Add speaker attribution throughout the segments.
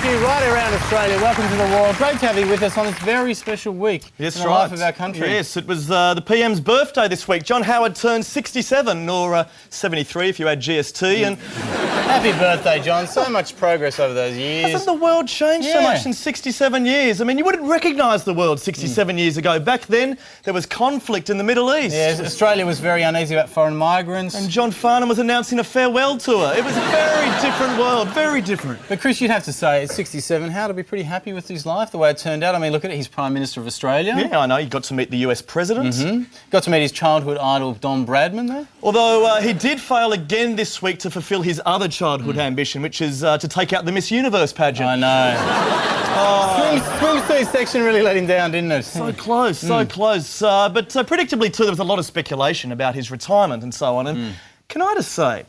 Speaker 1: thank you. Right around Australia, welcome to the world. Great to have you with us on this very special week in the life of our country.
Speaker 2: Yes, it was the PM's birthday this week. John Howard turned 67, or 73 if you add GST. And
Speaker 1: happy birthday, John. So much progress over those years.
Speaker 2: Hasn't the world changed so much in 67 years? I mean, you wouldn't recognise the world 67 years ago. Back then, there was conflict in the Middle East.
Speaker 1: Yes, Australia was very uneasy about foreign migrants.
Speaker 2: And John Farnham was announcing a farewell tour. It was a very different world, very different.
Speaker 1: But Chris, you'd have to say, at 67, how to be pretty happy with his life, the way it turned out. I mean, look at it, he's Prime Minister of Australia.
Speaker 2: Yeah, I know. He got to meet the US President.
Speaker 1: Got to meet his childhood idol, Don Bradman, there.
Speaker 2: Although he did fail again this week to fulfil his other childhood ambition, which is to take out the Miss Universe pageant.
Speaker 1: I know. Swimsuit section really let him down, didn't it?
Speaker 2: So close, so close. But predictably, too, there was a lot of speculation about his retirement and so on. And can I just say,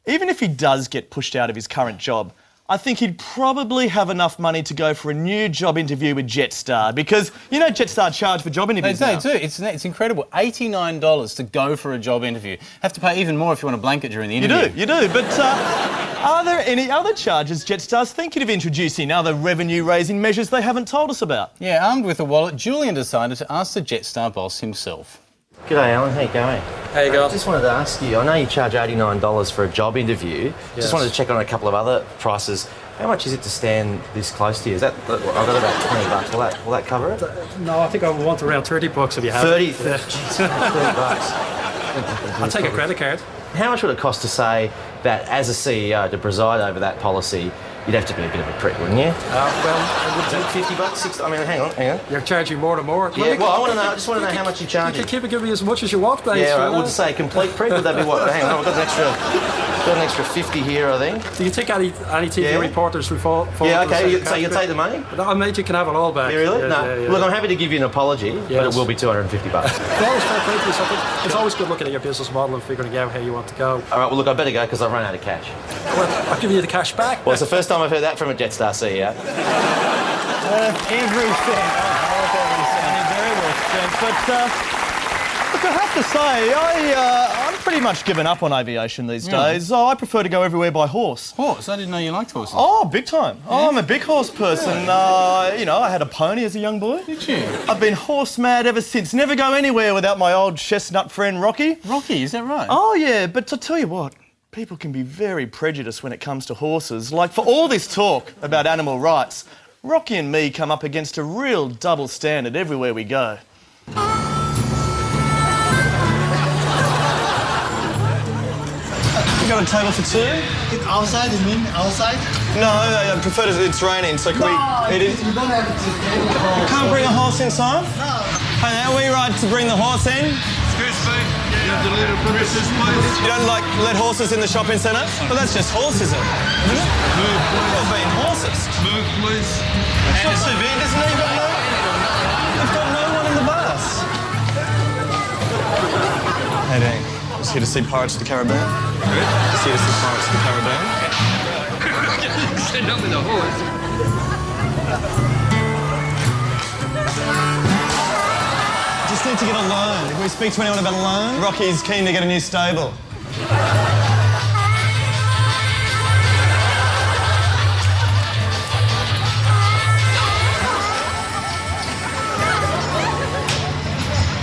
Speaker 2: even if he does get pushed out of his current job, I think he'd probably have enough money to go for a new job interview with Jetstar, because, you know, Jetstar charge for job interviews
Speaker 1: They do. It's incredible. $89 to go for a job interview. Have to pay even more if you want a blanket during the interview.
Speaker 2: You do. But are there any other charges Jetstar's thinking of introducing, other revenue-raising measures they haven't told us about?
Speaker 1: Yeah, armed with a wallet, Julian decided to ask the Jetstar boss himself.
Speaker 3: G'day, Alan. How you going?
Speaker 4: How you going?
Speaker 3: Just wanted to ask you, I know you charge $89 for a job interview.
Speaker 4: Yes.
Speaker 3: Just wanted to check on a couple of other prices. How much is it to stand this close to you? Is that, I've got about $20. Will that cover it?
Speaker 4: No, I think I want around $30 if you have
Speaker 3: 30?
Speaker 4: it.
Speaker 3: $30.
Speaker 4: I'll take a credit card.
Speaker 3: How much would it cost to say that, as a CEO, to preside over that policy, you'd have to be a bit of a prick, wouldn't you?
Speaker 4: Well,
Speaker 3: Would it take $50, 60? I mean, hang on.
Speaker 4: you're charging more and more.
Speaker 3: Yeah, well, I just want to know how much you charge.
Speaker 4: You can give me as much as you want, mate.
Speaker 3: Yeah, right. We'll say complete prick. Would that be what? Hang on, I've got an extra 50 here, I think.
Speaker 4: Do you take any TV reporters who fall
Speaker 3: Yeah, okay.
Speaker 4: into the
Speaker 3: So you take the money?
Speaker 4: No, mate, you can have it all back.
Speaker 3: Yeah, really?
Speaker 4: Yeah,
Speaker 3: No.
Speaker 4: yeah.
Speaker 3: Look, I'm happy to give you an apology, but it will be $250.
Speaker 4: Well, it's fair play to you, something. It's always good looking at your business model and figuring out how you want to go.
Speaker 3: All right, well, look, I better go because I've run out of cash.
Speaker 4: Well, I'll give you the cash back.
Speaker 3: Well, it's the first time I've heard that from a Jetstar CEO.
Speaker 1: Every cent.
Speaker 2: Very well spent. But look, I have to say, I'm pretty much given up on aviation these days. I prefer to go everywhere by horse.
Speaker 1: Horse? I didn't know you liked horses.
Speaker 2: Oh, big time. Oh, I'm a big horse person. You know, I had a pony as a young boy.
Speaker 1: Did you?
Speaker 2: I've been horse mad ever since. Never go anywhere without my old chestnut friend Rocky.
Speaker 1: Rocky, is that right?
Speaker 2: Oh, yeah, but to tell you what, people can be very prejudiced when it comes to horses. Like, for all this talk about animal rights, Rocky and me come up against a real double standard everywhere we go. You got a table for two?
Speaker 5: Outside, you mean? Outside?
Speaker 2: No, I prefer it's raining, so can we eat it?
Speaker 5: You don't have to take the
Speaker 2: You can't bring a horse inside?
Speaker 5: No.
Speaker 2: Hey, are we right to bring the horse in?
Speaker 6: Excuse me, you have the little premises, please.
Speaker 2: You don't, like, let horses in the shopping centre? Well, that's just horses, isn't it?
Speaker 6: Move,
Speaker 2: Well, being horses.
Speaker 6: move, please.
Speaker 2: It's not so big, isn't it? You've got no one in the bus. Hey, Dean. Just here to see Pirates of the Caribbean. Just here to see Pirates of the Caribbean.
Speaker 6: Stand up with a horse.
Speaker 2: Just need to get a loan. Can we speak to anyone about a loan? Rocky's keen to get a new stable.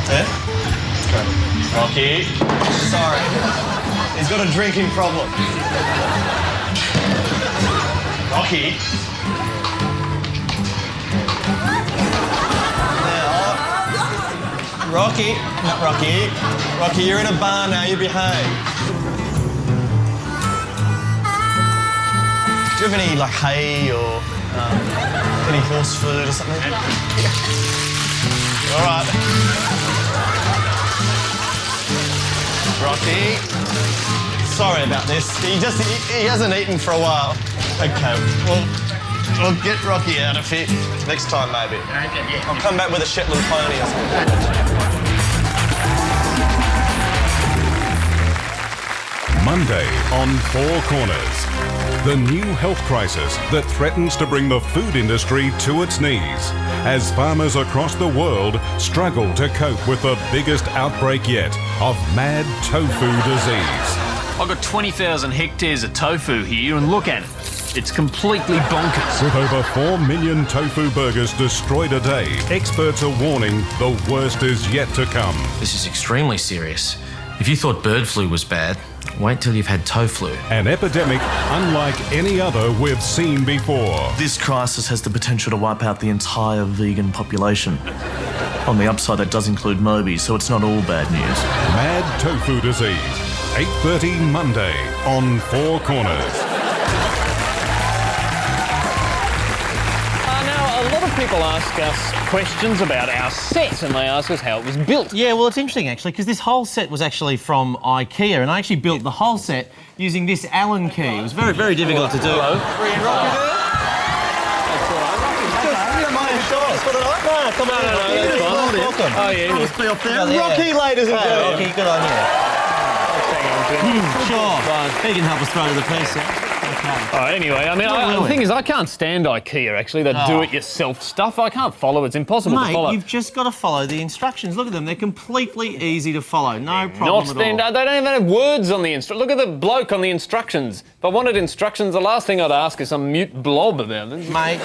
Speaker 2: Yeah? Okay. Rocky. Sorry. He's got a drinking problem. Rocky. Rocky, not Rocky. Rocky, you're in a bar now, you behave. Do you have any, like, hay or any horse food or something? All right. Rocky, sorry about this. He hasn't eaten for a while. Okay, well, we'll get Rocky out of here next time, maybe. I'll come back with a Shetland pony or something.
Speaker 7: Monday on Four Corners. The new health crisis that threatens to bring the food industry to its knees as farmers across the world struggle to cope with the biggest outbreak yet of mad tofu disease.
Speaker 8: I've got 20,000 hectares of tofu here and look at it. It's completely bonkers.
Speaker 7: With over 4 million tofu burgers destroyed a day, experts are warning the worst is yet to come.
Speaker 3: This is extremely serious. If you thought bird flu was bad, wait till you've had tofu.
Speaker 7: An epidemic unlike any other we've seen before.
Speaker 2: This crisis has the potential to wipe out the entire vegan population. On the upside, that does include Moby, so it's not all bad news.
Speaker 7: Mad tofu disease. 8:30 Monday on Four Corners.
Speaker 8: Now, a lot of people ask us questions about our set, and they ask us how it was built.
Speaker 9: Yeah, well, it's interesting, actually, because this whole set was actually from IKEA, and I actually built the whole set using this Allen key. It was very, very difficult to do.
Speaker 8: Hello.
Speaker 9: Come on,
Speaker 8: that's fine.
Speaker 9: welcome.
Speaker 8: Oh, yeah.
Speaker 2: Must be up there.
Speaker 9: Oh, yeah.
Speaker 2: Rocky, ladies and gentlemen.
Speaker 9: Rocky, good on you. Sure. He can help us throw to the piece, yeah? Okay.
Speaker 8: Anyway, I mean, the thing is, I can't stand IKEA, actually, that do-it-yourself stuff. I can't follow. It's impossible to follow.
Speaker 9: Mate, you've just got to follow the instructions. Look at them. They're completely easy to follow. No problem at all.
Speaker 8: They don't even have words on the instructions. Look at the bloke on the instructions. If I wanted instructions, the last thing I'd ask is some mute blob about it.
Speaker 9: Mate,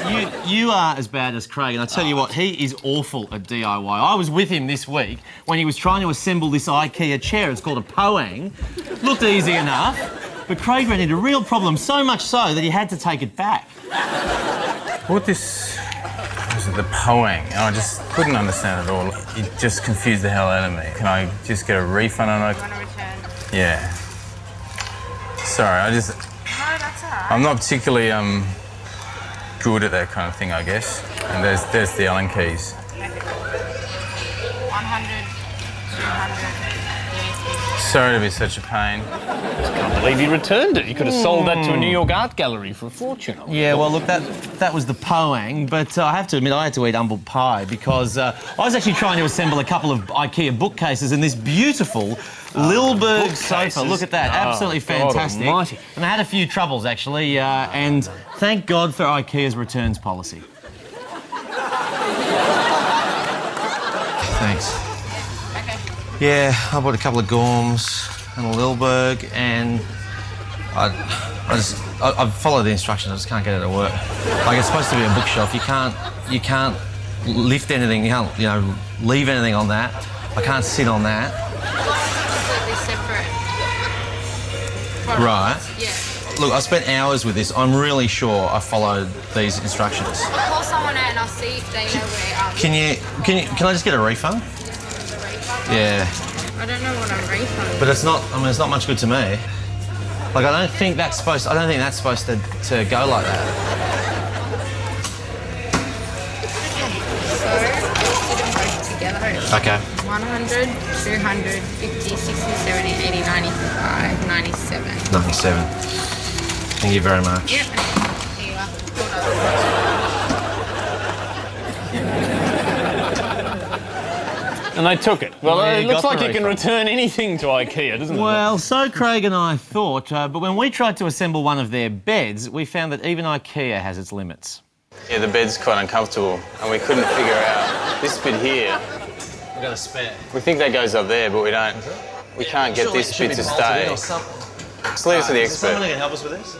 Speaker 9: you are as bad as Craig, and I tell you what, he is awful at DIY. I was with him this week when he was trying to assemble this IKEA chair. It's called a Poang. Looked easy enough, but Craig ran into real problems, so much so that he had to take it back.
Speaker 1: What this was it, the Poang? I just couldn't understand it all. It just confused the hell out of me. Can I just get a refund on it?
Speaker 10: Want to return?
Speaker 1: Yeah. Sorry,
Speaker 10: No, that's all right.
Speaker 1: I'm not particularly good at that kind of thing, I guess. And there's the Allen keys.
Speaker 10: 100, 200.
Speaker 1: Sorry to be such a pain.
Speaker 8: I can't believe he returned it. You could have sold that to a New York art gallery for a fortune.
Speaker 9: Yeah, well, look, that was the Poang, but I have to admit I had to eat humble pie because I was actually trying to assemble a couple of IKEA bookcases and this beautiful Lilberg sofa. Look at that, absolutely fantastic.
Speaker 8: God almighty.
Speaker 9: And I had a few troubles, actually, and thank God for IKEA's returns policy.
Speaker 3: Thanks. Yeah, I bought a couple of Gorms and a Lilberg, and I followed the instructions. I just can't get it to work. Like, it's supposed to be a bookshelf. You can't lift anything. You can't, leave anything on that. I can't sit on that.
Speaker 10: Completely separate products.
Speaker 3: Right.
Speaker 10: Yeah.
Speaker 3: Look, I spent hours with this. I'm really sure I followed these instructions.
Speaker 10: I'll call someone out and I'll see if they know where.
Speaker 3: Can I just get a refund? Yeah.
Speaker 10: I don't know what I'm refunding.
Speaker 3: But it's not much good to me. Like, I don't think that's supposed to go like that.
Speaker 10: So, let's do them both together.
Speaker 3: Okay.
Speaker 10: 100, 200, 50, 60, 70, 80, 95, 97.
Speaker 3: 97. Thank you very much.
Speaker 10: Yep. Here you are.
Speaker 8: And they took it. Well,
Speaker 9: Yeah,
Speaker 8: it looks
Speaker 9: got
Speaker 8: like
Speaker 9: the
Speaker 8: you can
Speaker 9: refund.
Speaker 8: return anything to IKEA, doesn't it?
Speaker 9: Well, so Craig and I thought, but when we tried to assemble one of their beds, we found that even IKEA has its limits.
Speaker 1: Yeah, the bed's quite uncomfortable, and we couldn't figure out this bit here.
Speaker 3: We've got a spare.
Speaker 1: We think that goes up there, but we don't. We can't get this bit to stay. Just leave it to the expert.
Speaker 3: Someone who can help us with this?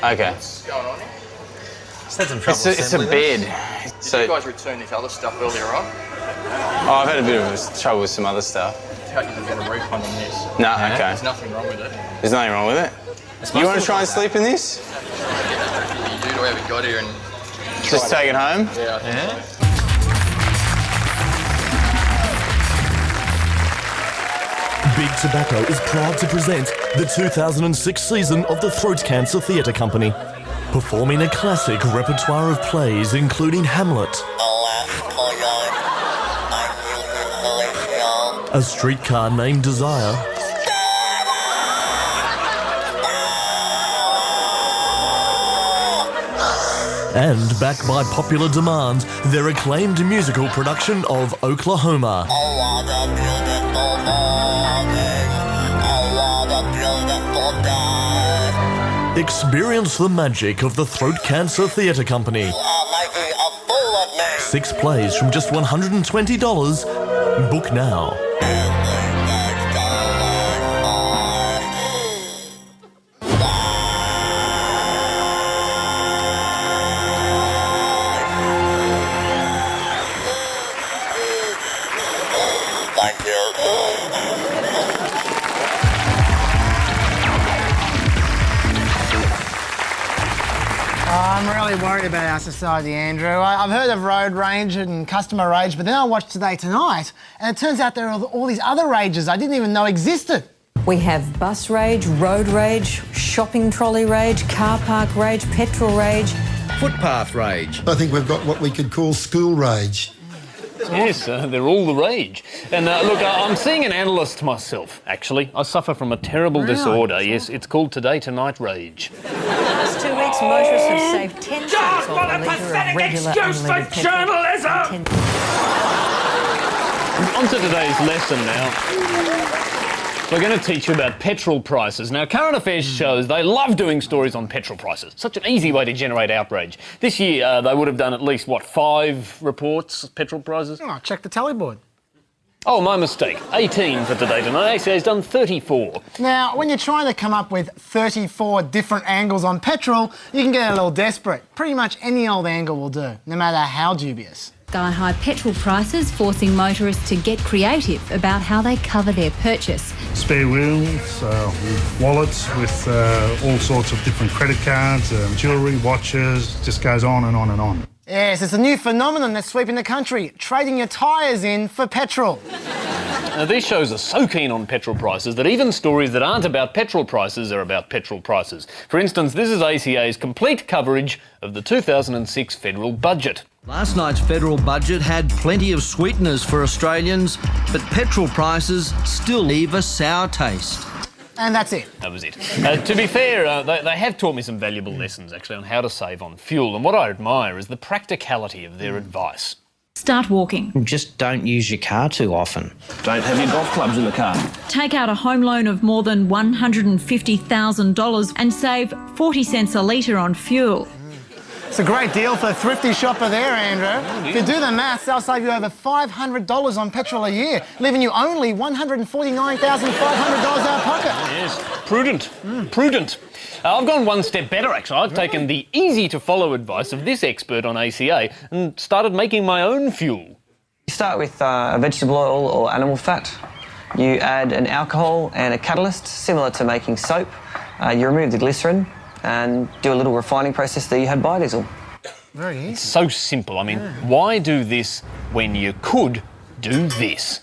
Speaker 1: Okay.
Speaker 3: Just had some trouble
Speaker 1: It's a
Speaker 3: assembling
Speaker 1: bed.
Speaker 3: this.
Speaker 1: So,
Speaker 6: return this other stuff earlier on?
Speaker 1: I've had a bit of trouble with some other stuff.
Speaker 6: How you can get a refund on this?
Speaker 1: No, okay.
Speaker 6: There's nothing wrong with it.
Speaker 1: There's nothing wrong with it. You want to try and sleep in this?
Speaker 6: You do whatever you got here and
Speaker 1: Just take it home?
Speaker 3: Yeah?
Speaker 11: Big Tobacco is proud to present the 2006 season of the Throat Cancer Theatre Company, performing a classic repertoire of plays including Hamlet, A Streetcar Named Desire, and, backed by popular demand, their acclaimed musical production of Oklahoma. Experience the magic of the Throat Cancer Theatre Company. 6 plays from just $120. Book now.
Speaker 12: really worried about our society, Andrew. I've heard of road rage and customer rage, but then I watched Today Tonight, and it turns out there are all these other rages I didn't even know existed.
Speaker 13: We have bus rage, road rage, shopping trolley rage, car park rage, petrol rage.
Speaker 14: Footpath rage.
Speaker 5: I think we've got what we could call school rage.
Speaker 8: Yes, they're all the rage. And look, I'm seeing an analyst myself, actually. I suffer from a terrible disorder. Yes, it's called Today Tonight rage.
Speaker 13: In the last 2 weeks, motorists have saved 10 cents on a litre of regular unleaded petrol.
Speaker 8: On to today's lesson now. We're going to teach you about petrol prices. Now, Current Affairs shows they love doing stories on petrol prices. Such an easy way to generate outrage. This year, they would have done at least, 5 reports, petrol prices?
Speaker 12: Oh, check the tally board.
Speaker 8: Oh, my mistake. 18 for Today Tonight. ACA's done 34.
Speaker 12: Now, when you're trying to come up with 34 different angles on petrol, you can get a little desperate. Pretty much any old angle will do, no matter how dubious.
Speaker 15: Sky-high petrol prices forcing motorists to get creative about how they cover their purchase.
Speaker 16: Spare wheels, wallets with all sorts of different credit cards, jewellery, watches, just goes on and on and on.
Speaker 12: Yes, it's a new phenomenon that's sweeping the country, trading your tyres in for petrol.
Speaker 8: Now, these shows are so keen on petrol prices that even stories that aren't about petrol prices are about petrol prices. For instance, this is ACA's complete coverage of the 2006 federal budget.
Speaker 14: Last night's federal budget had plenty of sweeteners for Australians, but petrol prices still leave a sour taste.
Speaker 12: And that's it.
Speaker 8: That was it. To be fair, they have taught me some valuable lessons, actually, on how to save on fuel. And what I admire is the practicality of their advice.
Speaker 15: Start walking.
Speaker 17: Just don't use your car too often.
Speaker 18: Don't have your golf clubs in the car.
Speaker 15: Take out a home loan of more than $150,000 and save 40 cents a litre on fuel.
Speaker 12: It's a great deal for a thrifty shopper there, Andrew. If you do the maths, they'll save you over $500 on petrol a year, leaving you only $149,500 out of pocket.
Speaker 8: Yes, prudent, prudent. I've gone one step better, actually. I've taken the easy-to-follow advice of this expert on ACA and started making my own fuel.
Speaker 19: You start with a vegetable oil or animal fat. You add an alcohol and a catalyst, similar to making soap. You remove the glycerin and do a little refining process there. You have biodiesel.
Speaker 12: Very easy.
Speaker 8: It's so simple. I mean, why do this when you could do this?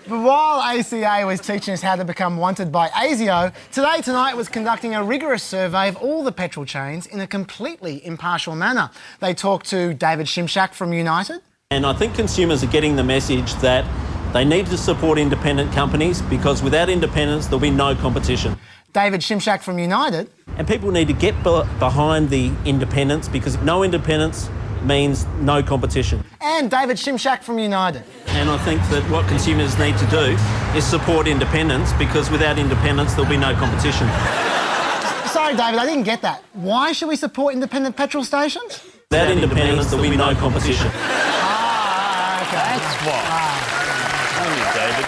Speaker 12: But while ACA was teaching us how to become wanted by ASIO, Today Tonight was conducting a rigorous survey of all the petrol chains in a completely impartial manner. They talked to David Shimshak from United.
Speaker 20: And I think consumers are getting the message that they need to support independent companies because without independence there'll be no competition.
Speaker 12: David Shimshak from United.
Speaker 20: And people need to get behind the independence because no independence means no competition.
Speaker 12: And David Shimshak from United.
Speaker 20: And I think that what consumers need to do is support independence because without independence there'll be no competition.
Speaker 12: Sorry, David, I didn't get that. Why should we support independent petrol stations?
Speaker 20: Without independence there'll be no competition.
Speaker 12: Okay.
Speaker 8: That's why. David.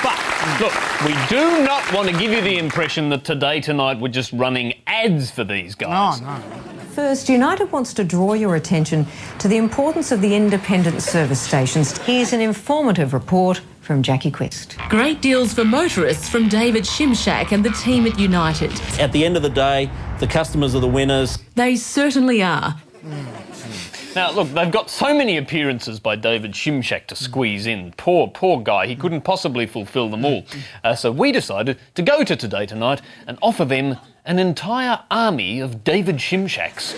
Speaker 8: But, look, we do not want to give you the impression that Today Tonight we're just running ads for these guys.
Speaker 12: No.
Speaker 13: First, United wants to draw your attention to the importance of the independent service stations. Here's an informative report from Jackie Quest.
Speaker 21: Great deals for motorists from David Shimshak and the team at United.
Speaker 20: At the end of the day, the customers are the winners.
Speaker 21: They certainly are.
Speaker 8: Now, look, they've got so many appearances by David Shimshak to squeeze in. Poor guy. He couldn't possibly fulfil them all. So we decided to go to Today Tonight and offer them an entire army of David Shimshaks.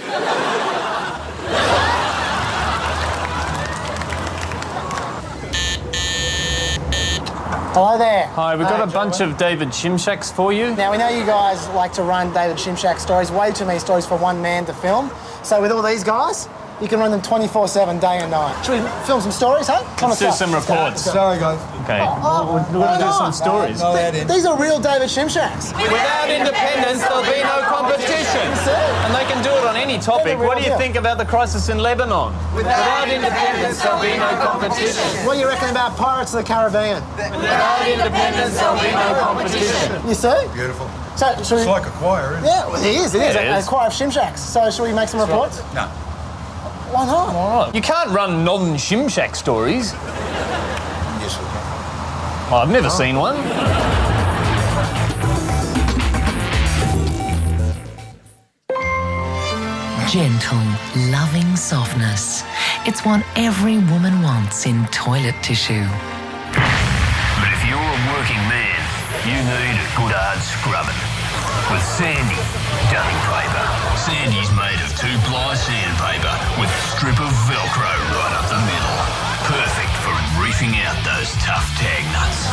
Speaker 12: Hello there.
Speaker 8: Hi, we've got a bunch of David Shimshaks for you.
Speaker 12: Now, we know you guys like to run David Shimshak stories, way too many stories for one man to film. So with all these guys, you can run them 24/7, day and night. Should we film some stories, hey?
Speaker 8: Let's do some reports.
Speaker 5: Sorry, guys.
Speaker 8: Okay. We're going to do some stories.
Speaker 12: These are real David Shimshaks.
Speaker 8: Without independence, there'll be no competition. And they can do it on any topic. What do you think about the crisis in Lebanon? Without independence, there'll be no competition.
Speaker 12: What do you reckon about Pirates of the Caribbean?
Speaker 8: Without independence, there'll be no competition.
Speaker 12: You see?
Speaker 5: Beautiful.
Speaker 12: So, should we...
Speaker 5: It's like a choir, isn't it?
Speaker 12: Yeah, well, it is. A choir of Shimshaks. So, should we make some reports?
Speaker 5: No.
Speaker 12: Why not?
Speaker 8: All right. You can't run non-Shimshak stories.
Speaker 5: Yes, we can.
Speaker 8: Well, I've never seen one.
Speaker 4: Gentle, loving softness. It's what every woman wants in toilet tissue.
Speaker 22: But if you're a working man, you need a good hard scrubbing. With Sandy Dunning Paper. Sandy's made of 2-ply sandpaper with a strip of Velcro right up the middle. Perfect for reefing out those tough tag nuts.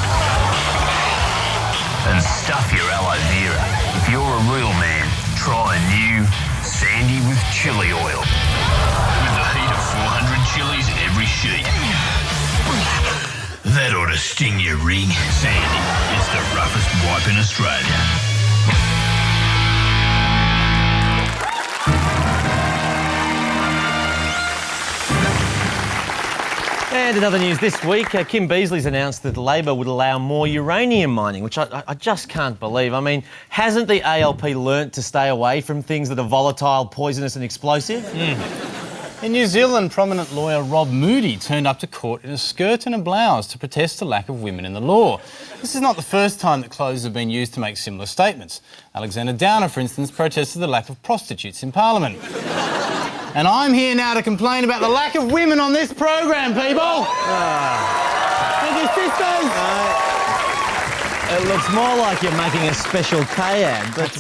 Speaker 22: And stuff your aloe vera. If you're a real man, try a new Sandy with chili oil. With the heat of 400 chilies in every sheet. That ought to sting your ring. Sandy, it's the roughest wipe in Australia.
Speaker 9: And in other news this week, Kim Beazley's announced that Labor would allow more uranium mining, which I just can't believe. I mean, hasn't the ALP learnt to stay away from things that are volatile, poisonous and explosive?
Speaker 1: In New Zealand, prominent lawyer Rob Moody turned up to court in a skirt and a blouse to protest the lack of women in the law. This is not the first time that clothes have been used to make similar statements. Alexander Downer, for instance, protested the lack of prostitutes in Parliament. And I'm here now to complain about the lack of women on this program, people! Thank you, sisters!
Speaker 9: It looks more like you're making a Special K ad, but...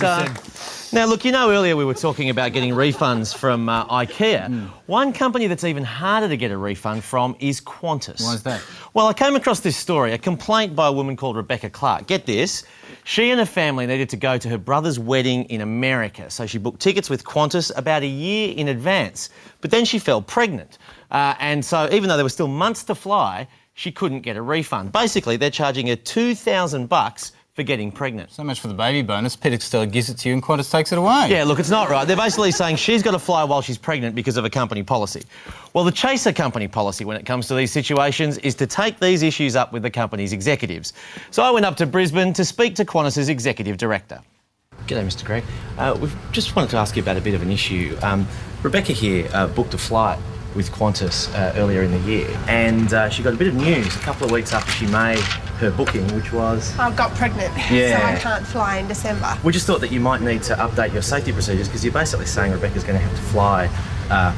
Speaker 9: Now, look, you know, earlier we were talking about getting refunds from IKEA. One company that's even harder to get a refund from is Qantas.
Speaker 1: Why is that?
Speaker 9: Well, I came across this story, a complaint by a woman called Rebecca Clark. Get this. She and her family needed to go to her brother's wedding in America, so she booked tickets with Qantas about a year in advance. But then she fell pregnant. And so even though there were still months to fly, she couldn't get a refund. Basically, they're charging her $2,000 for getting pregnant.
Speaker 1: So much for the baby bonus. Peter Costello gives it to you and Qantas takes it away.
Speaker 9: Yeah, look, it's not right. They're basically saying she's got to fly while she's pregnant because of a company policy. Well, the chaser company policy when it comes to these situations is to take these issues up with the company's executives. So I went up to Brisbane to speak to Qantas's executive director. G'day, Mr Gregg. We've just wanted to ask you about a bit of an issue. Rebecca here booked a flight with Qantas earlier in the year, and she got a bit of news a couple of weeks after she made her booking, which was...
Speaker 23: I got pregnant,
Speaker 9: Yeah.
Speaker 23: so I can't fly in December.
Speaker 9: We just thought that you might need to update your safety procedures because you're basically saying Rebecca's going to have to fly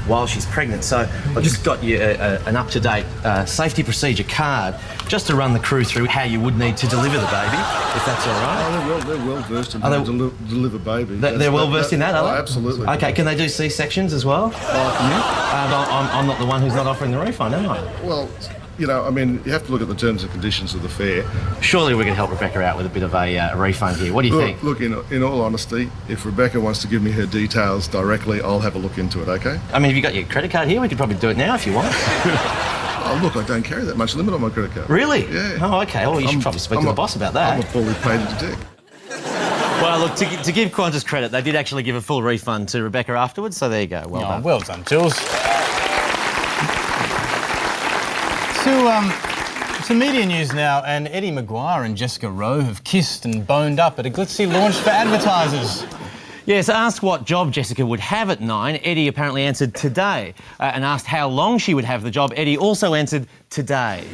Speaker 9: while she's pregnant. So I just got you an up-to-date safety procedure card just to run the crew through how you would need to deliver the baby, if that's all right.
Speaker 24: Oh, they're well versed in how to deliver babies.
Speaker 9: They're well versed in that, are they?
Speaker 24: Absolutely.
Speaker 9: Okay, can they do C-sections as well? I'm not the one who's not offering the refund, am I?
Speaker 24: Well, you know, I mean, you have to look at the terms and conditions of the fare.
Speaker 9: Surely we can help Rebecca out with a bit of a refund here. What do you think?
Speaker 24: Look, in all honesty, if Rebecca wants to give me her details directly, I'll have a look into it, okay?
Speaker 9: I mean, have you got your credit card here? We could probably do it now if you want.
Speaker 24: Oh, look, I don't carry that much limit on my credit card.
Speaker 9: Really?
Speaker 24: Yeah.
Speaker 9: Oh, okay. Well, you should probably speak to the boss about that.
Speaker 24: I'm a fully paid dick.
Speaker 9: Well, look, to give Qantas credit, they did actually give a full refund to Rebecca afterwards, so there you go. Well done.
Speaker 1: Well done, Jules. To media news now, and Eddie Maguire and Jessica Rowe have kissed and boned up at a glitzy launch for advertisers.
Speaker 9: Yes, asked what job Jessica would have at 9, Eddie apparently answered today, and asked how long she would have the job. Eddie also answered today.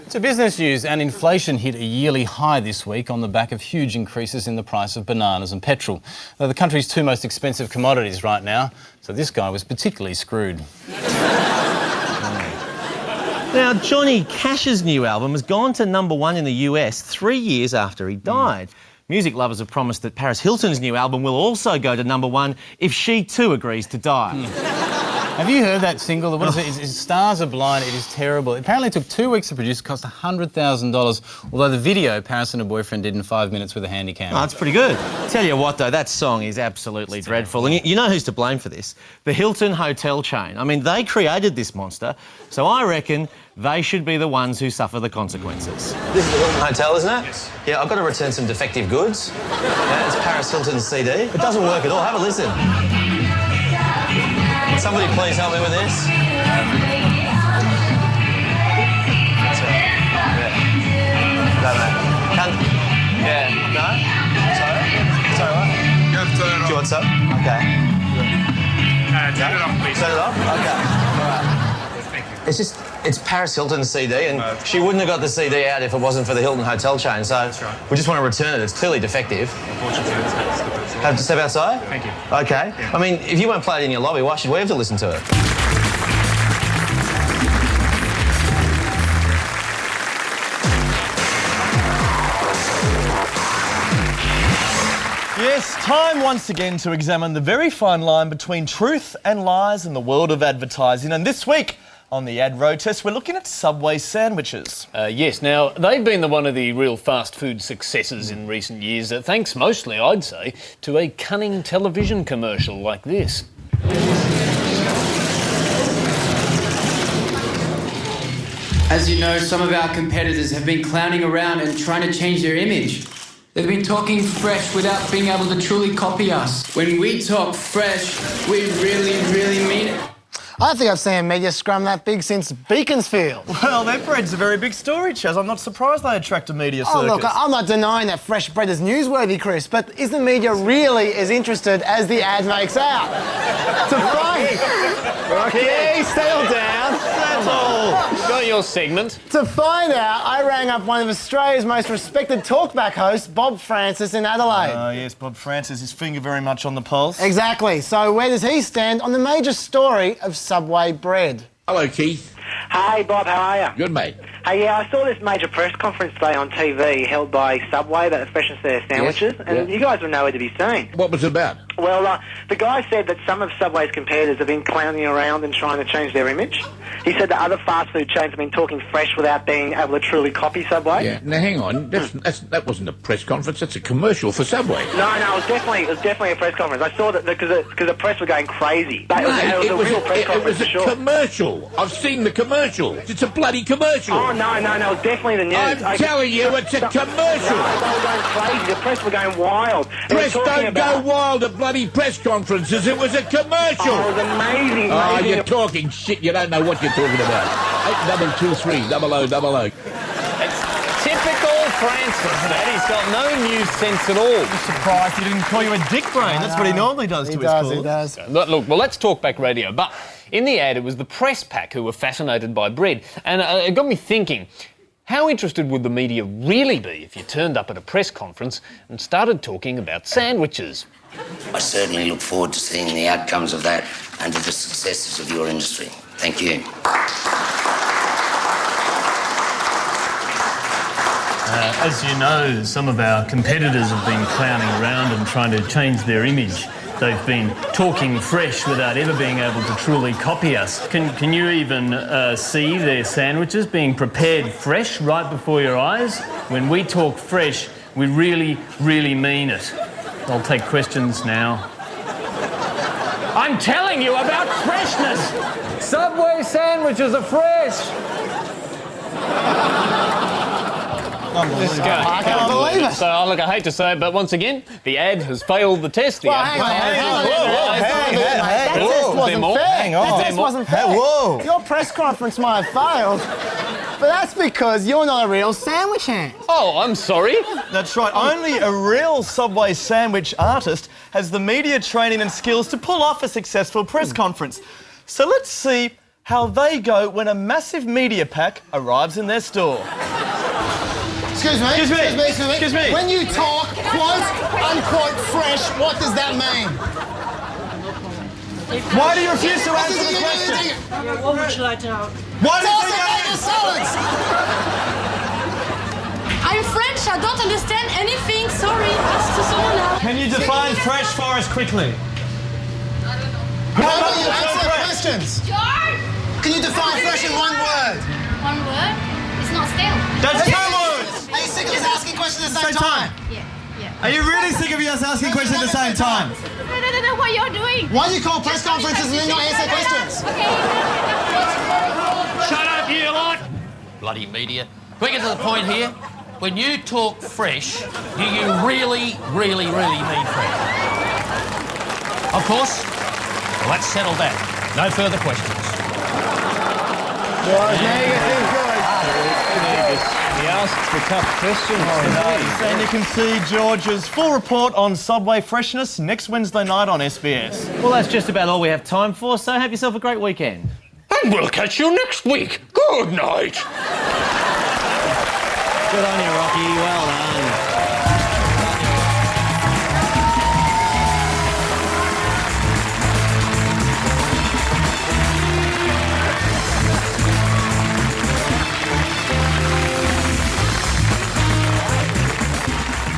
Speaker 1: To business news, and inflation hit a yearly high this week on the back of huge increases in the price of bananas and petrol. They're the country's two most expensive commodities right now, so this guy was particularly screwed.
Speaker 9: Now, Johnny Cash's new album has gone to #1 in the US 3 years after he died. Music lovers have promised that Paris Hilton's new album will also go to #1 if she too agrees to die.
Speaker 1: Have you heard that single? What is it? It's Stars Are Blind. It is terrible. It apparently took 2 weeks to produce. It cost $100,000, although the video Paris and her boyfriend did in 5 minutes with a handy cam.
Speaker 9: Oh, that's pretty good. Tell you what, though, that song is absolutely dreadful. And you know who's to blame for this? The Hilton hotel chain. I mean, they created this monster, so I reckon they should be the ones who suffer the consequences.
Speaker 3: This is the Hilton Hotel, isn't it? Yes. Yeah, I've got to return some defective goods. Yeah, it's Paris Hilton's CD. It doesn't work at all. Have a listen. Somebody please help me with this. No? Sorry, what? You have to turn it off. Do you want some? Okay.
Speaker 25: Turn it off, please.
Speaker 3: Turn it off? Okay. All right. It's Paris Hilton's CD, and she wouldn't have got the CD out if it wasn't for the Hilton hotel chain, so we just want to return it. It's clearly defective.
Speaker 2: Unfortunately, it's
Speaker 3: Have to step outside?
Speaker 2: Thank you.
Speaker 3: Okay.
Speaker 2: Yeah.
Speaker 3: I mean, if you won't play it in your lobby, why should we have to listen to it?
Speaker 11: Yes, time once again to examine the very fine line between truth and lies in the world of advertising. And this week on the Ad Road Test, we're looking at Subway sandwiches.
Speaker 8: Yes, now, they've been one of the real fast food successes in recent years, thanks mostly, I'd say, to a cunning television commercial like this.
Speaker 7: As you know, some of our competitors have been clowning around and trying to change their image. They've been talking fresh without being able to truly copy us. When we talk fresh, we really, really mean it.
Speaker 12: I don't think I've seen a media scrum that big since Beaconsfield.
Speaker 11: Well, their bread's a very big story, Chaz. I'm not surprised they attract a media circus.
Speaker 12: Oh, look, I'm not denying that fresh bread is newsworthy, Chris, but is the media really as interested as the ad makes out? To find... Okay, settle down.
Speaker 8: Settle. Got your segment.
Speaker 12: To find out, I rang up one of Australia's most respected talkback hosts, Bob Francis, in Adelaide.
Speaker 11: Oh, yes, Bob Francis, his finger very much on the pulse.
Speaker 12: Exactly. So where does he stand on the major story of Subway bread?
Speaker 10: Hello, Keith.
Speaker 23: Hey, Bob, how are you?
Speaker 10: Good, mate.
Speaker 23: Hey, yeah, I saw this major press conference today on TV held by Subway about the freshness of their sandwiches, and you guys were nowhere to be seen.
Speaker 10: What was it about?
Speaker 23: Well, the guy said that some of Subway's competitors have been clowning around and trying to change their image. He said that other fast food chains have been talking fresh without being able to truly copy Subway.
Speaker 10: Yeah. Now, hang on. That wasn't a press conference. That's a commercial for Subway.
Speaker 23: No, it was definitely a press conference. I saw that because the press were going crazy. It was a real press conference, for sure.
Speaker 10: It was a commercial. I've seen the commercial. It's a bloody commercial.
Speaker 23: Oh, no, it was definitely the news.
Speaker 10: I'm telling you, it's a commercial.
Speaker 23: No, they were going crazy. The press were going wild.
Speaker 10: Press don't go wild at bloody press conferences. It was a commercial.
Speaker 23: Oh, it was amazing.
Speaker 10: Oh, you're talking shit. You don't know what you're talking about. 8223 0000.
Speaker 8: It's typical Francis, that. He's got no news sense at all.
Speaker 11: I'm surprised he didn't call you a dick brain. That's what he normally does to his callers.
Speaker 12: He does.
Speaker 8: Look, well, let's talk back radio. But in the ad, it was the press pack who were fascinated by bread. And it got me thinking, how interested would the media really be if you turned up at a press conference and started talking about sandwiches?
Speaker 25: I certainly look forward to seeing the outcomes of that and to the successes of your industry. Thank you.
Speaker 2: As you know, some of our competitors have been clowning around and trying to change their image. They've been talking fresh without ever being able to truly copy us. Can you even see their sandwiches being prepared fresh right before your eyes? When we talk fresh, we really, really mean it. I'll take questions now. I'm telling you about freshness! Subway sandwiches are fresh! This guy.
Speaker 12: I can't believe it.
Speaker 8: So, look, I hate to say it, but once again, the ad has failed the test.
Speaker 12: Hang on. That test wasn't fair. That test wasn't fair.
Speaker 11: Whoa.
Speaker 12: Your press conference might have failed, but that's because you're not a real sandwich hand.
Speaker 8: Oh, I'm sorry.
Speaker 11: That's right. Only a real Subway sandwich artist has the media training and skills to pull off a successful press conference. So let's see how they go when a massive media pack arrives in their store.
Speaker 12: Excuse me. When you talk, quote, unquote, fresh, what does that mean?
Speaker 11: Why do you refuse to answer the question?
Speaker 26: What would you like to know?
Speaker 11: Why do you
Speaker 26: I'm French, I don't understand anything, sorry. Ask to someone else.
Speaker 11: Can you define fresh for us quickly?
Speaker 12: Why don't you answer questions?
Speaker 26: George!
Speaker 12: Can you define fresh in one word?
Speaker 26: One word? It's not stale.
Speaker 11: That's 2 words!
Speaker 12: Are you sick of us asking questions at the same time?
Speaker 26: Yeah.
Speaker 11: Are you really sick of us asking questions at the same time?
Speaker 26: I don't know what you're doing.
Speaker 12: Why do you call press conferences and then not answer questions?
Speaker 26: Okay.
Speaker 2: Shut up, you lot!
Speaker 27: Bloody media. Can we get to the point here? When you talk fresh, do you really, really, really mean fresh? Of course. Well, let's settle that. No further questions.
Speaker 8: He asks the tough questions.
Speaker 11: And you can see George's full report on Subway freshness next Wednesday night on SBS.
Speaker 9: Well, that's just about all we have time for, so have yourself a great weekend.
Speaker 27: And we'll catch you next week. Good night.
Speaker 9: Good on you, Rocky. Well done.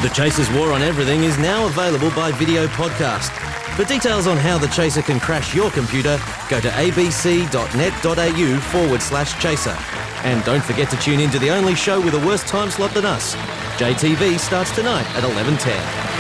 Speaker 6: The Chaser's War on Everything is now available by video podcast. For details on how The Chaser can crash your computer, go to abc.net.au/chaser. And don't forget to tune in to the only show with a worse time slot than us. JTV starts tonight at 11:10.